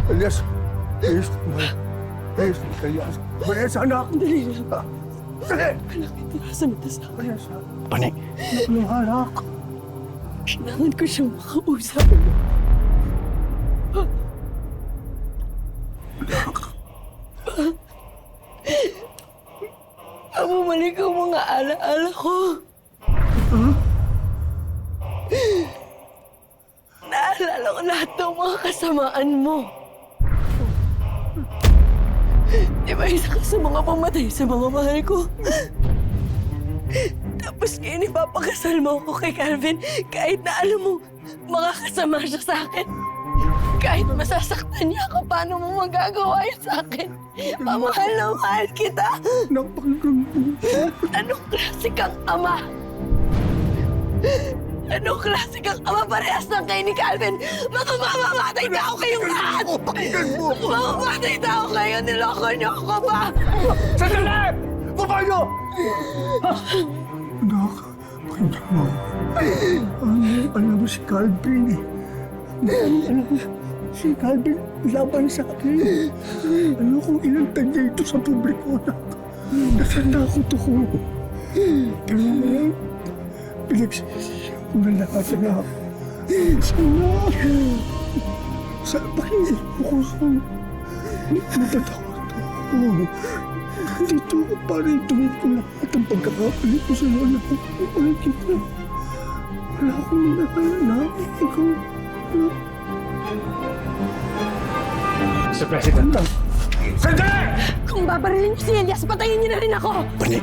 Elias! Elias! Elias! Elias! Elias, anak! Dali lang. Dali! Anak, itirasan ito sa akin. Elias! Pani, Ano, anak? Kailangan ko siyang makausap. Bumalik ang mga alaala ko. Naalala ko lahat ng mga kasamaan mo. Di ba isa ka sa mga pamatay sa mga mahal ko? Tapos ngayon ipapakasal mo ako kay Calvin kahit na alam mo makakasama siya sa akin. Kahit masasaktan niya ako, paano mo magagawa yun sa akin? Pamahal na mahal kita. Napakaganda. Anong klase kang ama? Anong klase kang ama? Parehas lang kayo ni Calvin. Mamamatay na ako kayong lahat! Pakinggan mo! Mamamatay na ako kayo. Niloko niyo ako ba? Sandali! Baba niyo! Anak, pakinggan mo. Alam mo si Calvin eh. Alam mo, si Calvin laban sa akin. Alam ko ilang tanya ito sa publiko, anak. Nasanakot ako. Pero ngayon, pinagsisiya ko na lahat, anak. Sana, sa pahingin mo ko sa matatakot ako. Dito ako para ituwid ko lahat ang pagkakapali ko sa anak ko. Wala kita. Wala akong minahal, anak. Ikaw, anak. Mr. President. Sandali! Kung babarilin niyo si Elias, patayin niyo na rin ako! Pani,